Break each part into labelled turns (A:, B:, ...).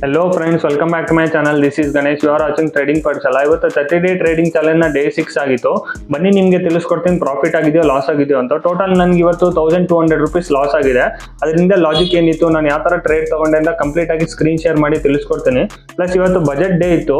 A: Hello friends, welcome back to my channel. This is Ganesh. You are watching Trading Patshala. ಇವತ್ತು 30-day trading challenge ನ day 6 ಆಗಿತ್ತು. ಬನ್ನಿ ನಿಮಗೆ ತಿಳಿಸ್ಕೊಡ್ತೀನಿ profit ಆಗಿದೆಯೋ ಲಾಸ್ ಆಗಿದೆಯೋ ಅಂತ. ಟೋಟಲ್ ನನಗೆ ಇವತ್ತು 1200 ರೂಪೀಸ್ ಲಾಸ್ ಆಗಿದೆ. ಅದರಿಂದ ಲಾಜಿಕ್ ಏನಿತ್ತು, ನಾನು ಯಾವ ತರ ಟ್ರೇಡ್ ತಗೊಂಡೆ ಅಂತ ಕಂಪ್ಲೀಟ್ ಆಗಿ ಸ್ಕ್ರೀನ್ ಶೇರ್ ಮಾಡಿ ತಿಳಿಸ್ಕೊಡ್ತೀನಿ. ಪ್ಲಸ್ ಇವತ್ತು ಬಜೆಟ್ ಡೇ ಇತ್ತು.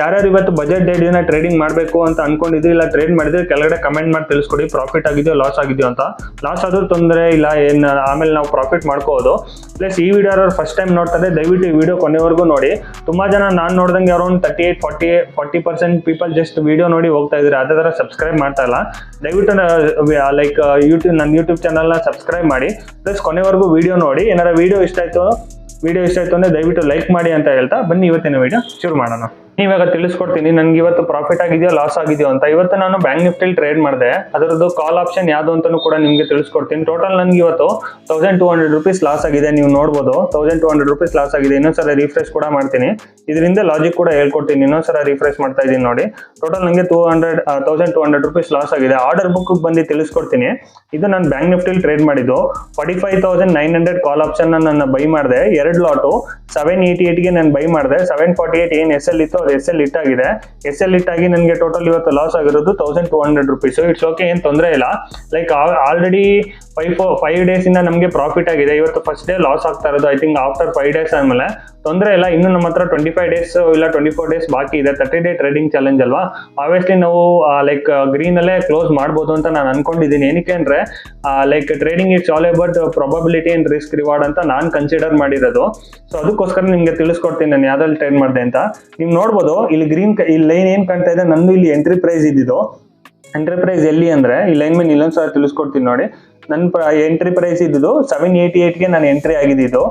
A: ಯಾರ್ಯಾರು ಇವತ್ತು ಬಜೆಟ್ ಡೇ ದಿನ ಟ್ರೇಡಿಂಗ್ ಮಾಡಬೇಕು ಅಂತ ಅನ್ಕೊಂಡಿದ್ರಿ ಇಲ್ಲ ಟ್ರೇಡ್ ಮಾಡಿದ್ರೆ ಕೆಳಗಡೆ ಕಮೆಂಟ್ ಮಾಡಿ ತಿಳಿಸ್ಕೊಡಿ ಪ್ರಾಫಿಟ್ ಆಗಿದೆಯೋ ಲಾಸ್ ಆಗಿದೆಯೋ ಅಂತ. ಲಾಸ್ ಆದ್ರೂ ತೊಂದರೆ ಇಲ್ಲ, ಏನ್ ಆಮೇಲೆ ನಾವು ಪ್ರಾಫಿಟ್ ಮಾಡ್ಕೋಬಹುದು. ಪ್ಲಸ್ ಈ ವಿಡಿಯೋ ಫಸ್ಟ್ ಟೈಮ್ ನೋಡ್ತಾರೆ, ದಯವಿಟ್ಟು ಈ ವಿಡಿಯೋ ಕೊನೆವರೆಗೂ ನೋಡಿ. ತುಂಬಾ ಜನ ನಾನು ನೋಡ್ದಂಗೆ ಅರೌಂಡ್ 38-40% ಪೀಪಲ್ ಜಸ್ಟ್ ವಿಡಿಯೋ ನೋಡಿ ಹೋಗ್ತಾ ಇದ್ದಾರೆ, ಅದೇ ತರ ಸಬ್ಸ್ಕ್ರೈಬ್ ಮಾಡ್ತಾ ಇಲ್ಲ. ದಯವಿಟ್ಟು ಲೈಕ್ ನನ್ನ ಯೂಟ್ಯೂಬ್ ಚಾನಲ್ ನ ಸಬ್ಸ್ಕ್ರೈಬ್ ಮಾಡಿ, ಪ್ಲಸ್ ಕೊನೆವರೆಗೂ ವಿಡಿಯೋ ನೋಡಿ. ಏನಾರ ವಿಡಿಯೋ ಇಷ್ಟ ಆಯ್ತು ಅಂದ್ರೆ ದಯವಿಟ್ಟು ಲೈಕ್ ಮಾಡಿ ಅಂತ ಹೇಳ್ತಾ ಬನ್ನಿ ಇವತ್ತಿನ ವಿಡಿಯೋ ಶುರು ಮಾಡೋಣ. ಇವಾಗ ತಿಳಿಸ್ಕೊಡ್ತೀನಿ ನನ್ಗೆ ಇವತ್ತು ಪ್ರಾಫಿಟ್ ಆಗಿದೆಯೋ ಲಾಸ್ ಆಗಿದೆಯೋ ಅಂತ. ಇವತ್ತು ನಾನು ಬ್ಯಾಂಕ್ ನಿಫ್ಟಿಲಿ ಟ್ರೇಡ್ ಮಾಡಿದೆ, ಅದರದ್ದು ಕಾಲ್ ಆಪ್ಷನ್ ಯಾವುದು ಅಂತಾನು ಕೂಡ ನಿಮ್ಗೆ ತಿಳಿಸ್ಕೊಡ್ತೀನಿ. ಟೋಟಲ್ ನನ್ಗೆ ಇವತ್ತು 1200 ರೂಪೀಸ್ ಲಾಸ್ ಆಗಿದೆ. ನೀವು ನೋಡ್ಬೋದು 1200 ರೂಪೀಸ್ ಲಾಸ್ ಆಗಿದೆ. ಇನ್ನೊಂದ್ಸಲ ರಿಫ್ರೆಶ್ ಕೂಡ ಮಾಡ್ತೀನಿ, ಇದರಿಂದ ಲಾಜಿಕ್ ಕೂಡ ಹೇಳ್ಕೊಡ್ತೀನಿ. ಇನ್ನೊಂದ್ಸಲ ರಿಫ್ರೆಶ್ ಮಾಡ್ತಾ ಇದೀನಿ ನೋಡಿ. ಟೋಟಲ್ ನಂಗೆ 1200 ರೂಪೀಸ್ ಲಾಸ್ ಆಗಿದೆ. ಆರ್ಡರ್ ಬುಕ್ ಬಂದು ತಿಳಿಸ್ಕೊಡ್ತೀನಿ. ಇದು ನಾನು ಬ್ಯಾಂಕ್ ನಿಫ್ಟಿಲಿ ಟ್ರೇಡ್ ಮಾಡಿದ್ದು 45,900 ಕಾಲ್ ಆಪ್ಷನ್ ನನ್ನ ಬೈ ಮಾಡಿದೆ. 2 ಲಾಟು 788 ಗೆ ನಾನು ಬೈ ಮಾಡಿದೆ. 748 ಏನ್ ಎಸ್ ಎಲ್ ಇತ್ತು ಅದು ಎಸ್ ಎಲ್ ಹಿಟ್ ಆಗಿದೆ. ಎಸ್ ಎಲ್ ಹಿಟ್ ಆಗಿ ನನಗೆ ಟೋಟಲ್ ಇವತ್ತು ಲಾಸ್ ಆಗಿರೋದು 1200 ರೂಪೀಸ್. ಇಟ್ಸ್ ಓಕೆ, ಏನ್ ತೊಂದರೆ ಇಲ್ಲ. ಲೈಕ್ ಆಲ್ರೆಡಿ 5 ಡೇಸ್ ಇಂದ ನಮಗೆ ಪ್ರಾಫಿಟ್ ಆಗಿದೆ. ಇವತ್ತು ಫಸ್ಟ್ ಡೇ ಲಾಸ್ ಆಗ್ತಾ ಇರೋದು ಐ ಥಿಂಕ್ ಆಫ್ಟರ್ 5 ಡೇಸ್ ಆದ್ಮೇಲೆ. ತೊಂದರೆ ಇಲ್ಲ, ಇನ್ನು ನಮ್ಮ ಹತ್ರ 25 ಡೇಸ್ ಇಲ್ಲ 24 ಡೇಸ್ ಬಾಕಿ ಇದೆ. 30-day ಟ್ರೇಡಿಂಗ್ ಚಾಲೆಂಜ್ ಅಲ್ವಾ, ಆಬ್ವಿಯಸ್ಲಿ ನಾವು ಲೈಕ್ ಗ್ರೀನ್ ಅಲ್ಲೇ ಕ್ಲೋಸ್ ಮಾಡ್ಬೋದು ಅಂತ ನಾನು ಅನ್ಕೊಂಡಿದ್ದೀನಿ. ಏನಕ್ಕೆ ಅಂದ್ರೆ like trading it's all about probability and risk reward ಅಂತ ನಾನು ಕನ್ಸಿಡರ್ ಮಾಡಿರೋದು. ಸೊ ಅದಕ್ಕೋಸ್ಕರ ನಿಮ್ಗೆ ತಿಳಿಸ್ಕೊಡ್ತೀನಿ ನಾನು ಯಾವ್ದ್ರಲ್ಲಿ ಟ್ರೇಡ್ ಮಾಡಿದೆ ಅಂತ. ನೀವು ನೋಡ್ಬೋದು ಇಲ್ಲಿ ಗ್ರೀನ್ ಈ ಲೈನ್ ಏನ್ ಕಾಣ್ತಾ ಇದೆ, ನಂದು ಇಲ್ಲಿ ಎಂಟ್ರಿ ಪ್ರೈಸ್ ಇದ್ದಿದ್ದು. ಎಂಟ್ರಿ ಪ್ರೈಸ್ ಎಲ್ಲಿ ಅಂದ್ರೆ ಈ ಲೈನ್ ಮೇಲೆ ಇನ್ನೊಂದ್ಸಲ ತಿಳಿಸ್ಕೊಡ್ತೀನಿ ನೋಡಿ. ನನ್ನ ಎಂಟ್ರಿ ಪ್ರೈಸ್ ಇದ್ದಿದ್ದು 788ಗೆ ನಾನು ಎಂಟ್ರಿ ಆಗಿದ್ದು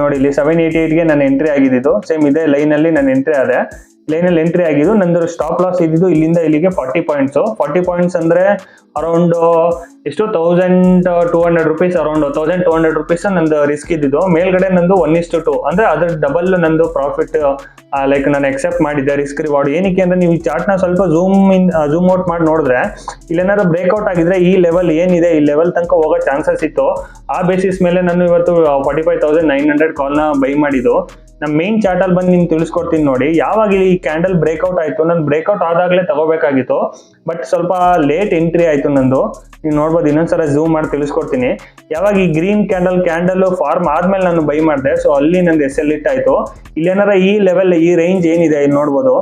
A: ನೋಡಿ. ಇಲ್ಲಿ 788ಗೆ ನಾನು ಎಂಟ್ರಿ ಆಗಿದ್ದು ಸೇಮ್ ಇದೇ ಲೈನ್ ಅಲ್ಲಿ ನಾನು ಎಂಟ್ರಿ ಆದೆ. ಲೈನಲ್ಲಿ ಎಂಟ್ರಿ ಆಗಿದ್ದು. ನಂದು ಸ್ಟಾಪ್ ಲಾಸ್ ಇದ್ದಿದ್ದು ಇಲ್ಲಿಂದ ಇಲ್ಲಿಗೆ 40 ಪಾಯಿಂಟ್ಸ್ ಅಂದ್ರೆ ಅರೌಂಡ್ ಎಷ್ಟು 1200 ರೂಪೀಸ್, ಅರೌಂಡ್ 1200 ರೂಪೀಸ್ ನಂದು ರಿಸ್ಕ್ ಇದ್ದಿದ್ದು. ಮೇಲ್ಗಡೆ ನಂದು 1:2 ಅಂದ್ರೆ ಅದ್ರ ಡಬಲ್ ನಂದು ಪ್ರಾಫಿಟ್ ಲೈಕ್ ನಾನು ಎಕ್ಸೆಪ್ಟ್ ಮಾಡಿದ್ದೆ ರಿಸ್ಕ್ ರಿವಾರ್ಡ್. ಏನಕ್ಕೆ ಅಂದ್ರೆ ನೀವು ಈ ಚಾರ್ಟ್ ನ ಸ್ವಲ್ಪ ಝೂಮ್ ಔಟ್ ಮಾಡಿ ನೋಡಿದ್ರೆ ಇಲ್ಲೇನಾದ್ರು ಬ್ರೇಕ್ಔಟ್ ಆಗಿದ್ರೆ ಈ ಲೆವೆಲ್ ಏನಿದೆ ಈ ಲೆವೆಲ್ ತನಕ ಹೋಗೋ ಚಾನ್ಸಸ್ ಇತ್ತು. ಆ ಬೇಸಿಸ್ ಮೇಲೆ ನಾನು ಇವತ್ತು 45,900 ಕಾಲ್ ನ ಬೈ ಮಾಡಿದ್ದು. ನಮ್ಮ ಮೇನ್ ಚಾರ್ಟ್ ಅಲ್ಲಿ ಬಂದು ನಿಮ್ಗೆ ತಿಳಿಸ್ಕೊಡ್ತೀನಿ ನೋಡಿ. ಯಾವಾಗ ಈ ಕ್ಯಾಂಡಲ್ ಬ್ರೇಕ್ಔಟ್ ಆಯ್ತು, ನಾನು ಬ್ರೇಕ್ಔಟ್ ಆದಾಗಲೇ ತಗೋಬೇಕಾಗಿತ್ತು, ಬಟ್ ಸ್ವಲ್ಪ ಲೇಟ್ ಎಂಟ್ರಿ ಆಯ್ತು ನಂದು. ನೀವು ನೋಡ್ಬೋದು, ಇನ್ನೊಂದ್ಸಲ ಝೂಮ್ ಮಾಡಿ ತಿಳಿಸ್ಕೊಡ್ತೀನಿ. ಯಾವಾಗ ಈ ಗ್ರೀನ್ ಕ್ಯಾಂಡಲ್ ಫಾರ್ಮ್ ಆದ್ಮೇಲೆ ನಾನು ಬೈ ಮಾಡಿದೆ, ಸೊ ಅಲ್ಲಿ ನಂದು ಎಸ್ ಎಲ್ ಹಿಟ್ ಆಯ್ತು. ಇಲ್ಲೇನಾರ ಈ ಲೆವೆಲ್ ಈ ರೇಂಜ್ ಏನಿದೆ ಇಲ್ಲಿ ನೋಡ್ಬೋದು,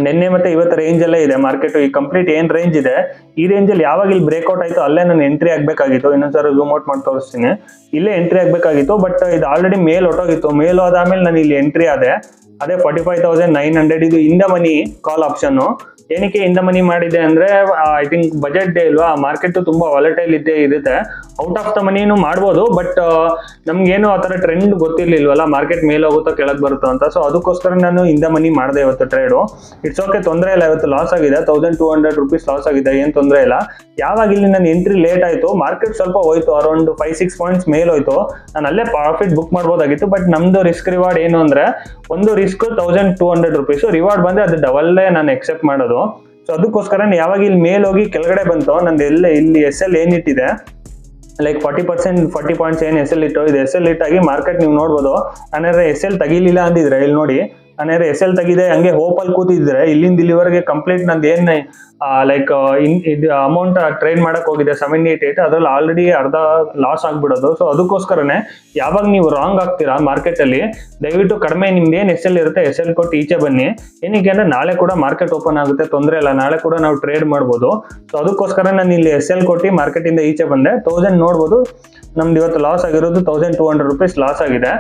A: ನಿನ್ನೆ ಮತ್ತೆ ಇವತ್ತು ರೇಂಜ್ ಅಲ್ಲೇ ಇದೆ ಮಾರ್ಕೆಟ್. ಈ ಕಂಪ್ಲೀಟ್ ಏನ್ ರೇಂಜ್ ಇದೆ ಈ ರೇಂಜ್ ಅಲ್ಲಿ ಯಾವಾಗ ಇಲ್ಲಿ ಬ್ರೇಕ್ಔಟ್ ಆಯ್ತು ಅಲ್ಲೇ ನಾನು ಎಂಟ್ರಿ ಆಗ್ಬೇಕಾಗಿತ್ತು. ಇನ್ನೊಂದ್ಸಲ ಝೂಮ್ ಔಟ್ ಮಾಡಿ ತೋರಿಸ್ತೀನಿ. ಇಲ್ಲೇ ಎಂಟ್ರಿ ಆಗ್ಬೇಕಾಗಿತ್ತು, ಬಟ್ ಇದು ಆಲ್ರೆಡಿ ಮೇಲ್ ಹೊಟ್ಟೋಗಿತ್ತು. ಮೇಲ್ ಹೋದಾದ್ಮೇಲೆ ನಾನು ಇಲ್ಲಿ ಎಂಟ್ರಿ ಆದೆ. ಅದೇ 45,900 ಇದು in the money call option. ಏನಕ್ಕೆ ಇನ್ ದ ಮನಿ ಮಾಡಿದೆ ಅಂದ್ರೆ ಐ ಥಿಂಕ್ ಬಜೆಟ್ ಡೇ ಇಲ್ವಾ, ಮಾರ್ಕೆಟ್ ತುಂಬಾ ವಾಲಟೈಲ್ ಇರುತ್ತೆ. ಔಟ್ ಆಫ್ ದ ಮನಿನೂ ಮಾಡ್ಬೋದು, ಬಟ್ ನಮ್ಗೇನು ಆ ತರ ಟ್ರೆಂಡ್ ಗೊತ್ತಿರ್ಲಿಲ್ವಲ್ಲ, ಮಾರ್ಕೆಟ್ ಮೇಲೆ ಹೋಗುತ್ತೋ ಕೆಳಗೆ ಬರುತ್ತೋ ಅಂತ. ಸೊ ಅದಕ್ಕೋಸ್ಕರ ನಾನು ಇನ್ ದ ಮನಿ ಮಾಡಿದೆ ಇವತ್ತು ಟ್ರೇಡು. ಇಟ್ಸ್ ಓಕೆ, ತೊಂದರೆ ಇಲ್ಲ. ಇವತ್ತು ಲಾಸ್ ಆಗಿದೆ 1200 ರೂಪೀಸ್ ಲಾಸ್ ಆಗಿದೆ, ಏನ್ ತೊಂದರೆ ಇಲ್ಲ. ಯಾವಾಗ ಇಲ್ಲಿ ನನ್ನ ಎಂಟ್ರಿ ಲೇಟ್ ಆಯ್ತು, ಮಾರ್ಕೆಟ್ ಸ್ವಲ್ಪ ಹೋಯ್ತು, ಅರೌಂಡ್ 5-6 ಪಾಯಿಂಟ್ಸ್ ಮೇಲ್ ಹೋಯ್ತು. ನಾನು ಅಲ್ಲೇ ಪ್ರಾಫಿಟ್ ಬುಕ್ ಮಾಡ್ಬೋದಾಗಿತ್ತು, ಬಟ್ ನಮ್ದು ರಿಸ್ಕ್ ರಿವಾರ್ಡ್ ಏನು ಅಂದ್ರೆ ಒಂದು ರಿಸ್ಕ್ 1200 ರೂಪೀಸ್, ರಿವಾರ್ಡ್ ಬಂದ್ರೆ ಅದು ಡಬಲ್ಲೇ ನಾನು ಎಕ್ಸೆಪ್ಟ್ ಮಾಡೋದು. ಸೊ ಅದಕ್ಕೋಸ್ಕರ ಯಾವಾಗ ಇಲ್ಲಿ ಮೇಲ್ ಹೋಗಿ ಕೆಳಗಡೆ ಬಂತು, ನಂದು ಇಲ್ಲಿ ಎಸ್ ಎಲ್ ಏನಿಟ್ಟಿದೆ ಲೈಕ್ 40 ಪಾಯಿಂಟ್ಸ್ ಏನ್ ಎಸ್ ಎಲ್ ಇಟ್ಟು, ಇದು ಎಸ್ ಎಲ್ ಹಿಟ್ ಆಗಿ ಮಾರ್ಕೆಟ್ ನೀವು ನೋಡ್ಬೋದು. ನಾನೇನಾದ್ರೆ ಎಸ್ ಎಲ್ ತೆಗಿಲಿಲ್ಲ ಅಂದಿದ್ರೆ ಇಲ್ಲಿ ನೋಡಿ, ನಾನೇನಾದ್ರೆ ಎಸ್ ಎಲ್ ತೆಗಿದೆ ಹಂಗೆ ಹೋಪ್ ಅಲ್ಲಿ ಕೂತಿದ್ರೆ ಇಲ್ಲಿಂದ ಇಲ್ಲಿವರೆಗೆ ಕಂಪ್ಲೀಟ್ ನಂದು ಏನ್ ಲೈಕ್ ಇದು ಅಮೌಂಟ್ ಟ್ರೇಡ್ ಮಾಡಕ್ ಹೋಗಿದೆ 788, ಅದ್ರಲ್ಲಿ ಆಲ್ರೆಡಿ ಅರ್ಧ ಲಾಸ್ ಆಗ್ಬಿಡೋದು. ಸೊ ಅದಕ್ಕೋಸ್ಕರನೇ ಯಾವಾಗ ನೀವು ರಾಂಗ್ ಆಗ್ತೀರಾ ಮಾರ್ಕೆಟ್ ಅಲ್ಲಿ, ದಯವಿಟ್ಟು ಕಡಿಮೆ ನಿಮ್ದು ಏನ್ ಎಸ್ ಎಲ್ ಇರುತ್ತೆ ಎಸ್ ಎಲ್ ಕೊಟ್ಟು ಈಚೆ ಬನ್ನಿ. ಏನಕ್ಕೆ ಅಂದ್ರೆ ನಾಳೆ ಕೂಡ ಮಾರ್ಕೆಟ್ ಓಪನ್ ಆಗುತ್ತೆ, ತೊಂದರೆ ಇಲ್ಲ, ನಾಳೆ ಕೂಡ ನಾವು ಟ್ರೇಡ್ ಮಾಡ್ಬೋದು. ಸೊ ಅದಕ್ಕೋಸ್ಕರ ನಾನು ಇಲ್ಲಿ ಎಸ್ ಎಲ್ ಕೊಟ್ಟು ಮಾರ್ಕೆಟ್ ಇಂದ ಈಚೆ ಬಂದೆ. 1000 ನೋಡ್ಬೋದು, ನಮ್ದು ಇವತ್ತು ಲಾಸ್ ಆಗಿರೋದು 1200 ರೂಪೀಸ್ ಲಾಸ್ ಆಗಿದೆ.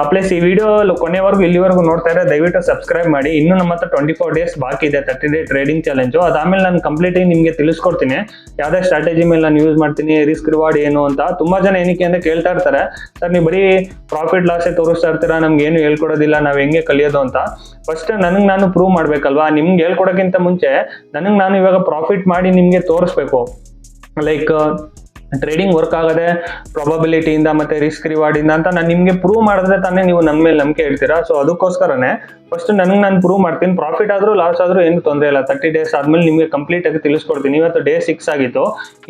A: ಪ್ಲಸ್ ಈ ವಿಡಿಯೋ ಕೊನೆವರೆಗೂ ಇಲ್ಲಿವರೆಗೂ ನೋಡ್ತಾ ಇದ್ರೆ ದಯವಿಟ್ಟು ಸಬ್ಸ್ಕ್ರೈಬ್ ಮಾಡಿ. ಇನ್ನು ನಮ್ಮ ಹತ್ರ 24 ಡೇಸ್ ಬಾಕಿ ಇದೆ 30-day ಟ್ರೇಡಿಂಗ್ ಚಾಲೆಂಜು. ಅದಾದ್ಮೇಲೆ ನಾನು ಕಂಪ್ಲೀಟ್ ಆಗಿ ನಿಮ್ಗೆ ತಿಳಿಸ್ಕೊಡ್ತೀನಿ ಯಾವ್ದೇ ಸ್ಟ್ರಾಟಜಿ ಮೇಲೆ ನಾನು ಯೂಸ್ ಮಾಡ್ತೀನಿ, ರಿಸ್ಕ್ ರಿವಾರ್ಡ್ ಏನು ಅಂತ. ತುಂಬಾ ಜನ ಏನಕ್ಕೆ ಅಂದ್ರೆ ಕೇಳ್ತಾ ಇರ್ತಾರೆ, ಸರ್ ನೀವು ಬರೀ ಪ್ರಾಫಿಟ್ ಲಾಸೇ ತೋರಿಸ್ತಾ ಇರ್ತೀರಾ, ನಮ್ಗೆ ಏನು ಹೇಳ್ಕೊಡೋದಿಲ್ಲ, ನಾವ್ ಹೆಂಗೆ ಕಲಿಯೋದು ಅಂತ. ಫಸ್ಟ್ ನನಗೆ ನಾನು ಪ್ರೂವ್ ಮಾಡ್ಬೇಕಲ್ವಾ. ನಿಮ್ಗೆ ಹೇಳ್ಕೊಡೋಕ್ಕಿಂತ ಮುಂಚೆ ನನಗೆ ನಾನು ಇವಾಗ ಪ್ರಾಫಿಟ್ ಮಾಡಿ ನಿಮ್ಗೆ ತೋರಿಸ್ಬೇಕು. ಲೈಕ್ ಟ್ರೇಡಿಂಗ್ ವರ್ಕ್ ಆಗದೆ ಪ್ರಾಬಬಿಲಿಟಿಯಿಂದ ಮತ್ತೆ ರಿಸ್ಕ್ ರಿವಾರ್ಡಿಂದ ಅಂತ ನಾನು ನಿಮಗೆ ಪ್ರೂವ್ ಮಾಡಿದ್ರೆ ತಾನೇ ನೀವು ನನ್ನ ಮೇಲೆ ನಂಬಿಕೆ ಇಡ್ತೀರಾ. ಸೊ ಅದಕ್ಕೋಸ್ಕರನೇ ಫಸ್ಟ್ ನನಗೆ ನಾನು ಪ್ರೂವ್ ಮಾಡ್ತೀನಿ. ಪ್ರಾಫಿಟ್ ಆದರೂ ಲಾಸ್ ಆದರೂ ಏನು ತೊಂದರೆ ಇಲ್ಲ. 30 ಡೇಸ್ ಆದ್ಮೇಲೆ ನಿಮಗೆ ಕಂಪ್ಲೀಟ್ ಆಗಿ ತಿಳಿಸ್ಕೊಡ್ತೀನಿ. ಇವತ್ತು ಡೇ 6 ಆಗಿತ್ತು,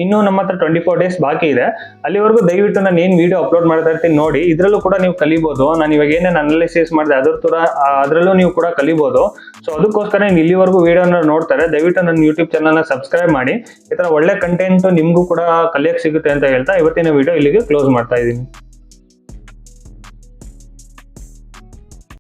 A: ಇನ್ನೂ ನಮ್ಮ ಹತ್ರ 24 ಡೇಸ್ ಬಾಕಿ ಇದೆ. ಅಲ್ಲಿವರೆಗೂ ದಯವಿಟ್ಟು ನಾನು ಏನು ವಿಡಿಯೋ ಅಪ್ಲೋಡ್ ಮಾಡ್ತಾ ಇರ್ತೀನಿ ನೋಡಿ, ಇದರಲ್ಲೂ ಕೂಡ ನೀವು ಕಲಿಬೋದು. ನಾನು ಇವಾಗ ಏನೇನು ಅನಾಲಿಸಿಸ್ ಮಾಡಿದೆ ಅದರಲ್ಲೂ ನೀವು ಕೂಡ ಕಲಿಬೋದು. ಸೊ ಅದಕ್ಕೋಸ್ಕರ ನೀವು ಇಲ್ಲಿವರೆಗೂ ವಿಡಿಯೋನ ನೋಡ್ತಾರೆ, ದಯವಿಟ್ಟು ನನ್ನ ಯೂಟ್ಯೂಬ್ ಚಾನಲ್ನ ಸಬ್ಸ್ಕ್ರೈಬ್ ಮಾಡಿ. ಈ ಥರ ಒಳ್ಳೆ ಕಂಟೆಂಟ್ ನಿಮಗೂ ಕೂಡ ಕಲಿಯಕ್ಕೆ ಸಿಗುತ್ತೆ ಅಂತ ಹೇಳ್ತಾ ಇವತ್ತಿನ ವಿಡಿಯೋ ಇಲ್ಲಿಗೆ ಕ್ಲೋಸ್ ಮಾಡ್ತಾ ಇದ್ದೀನಿ.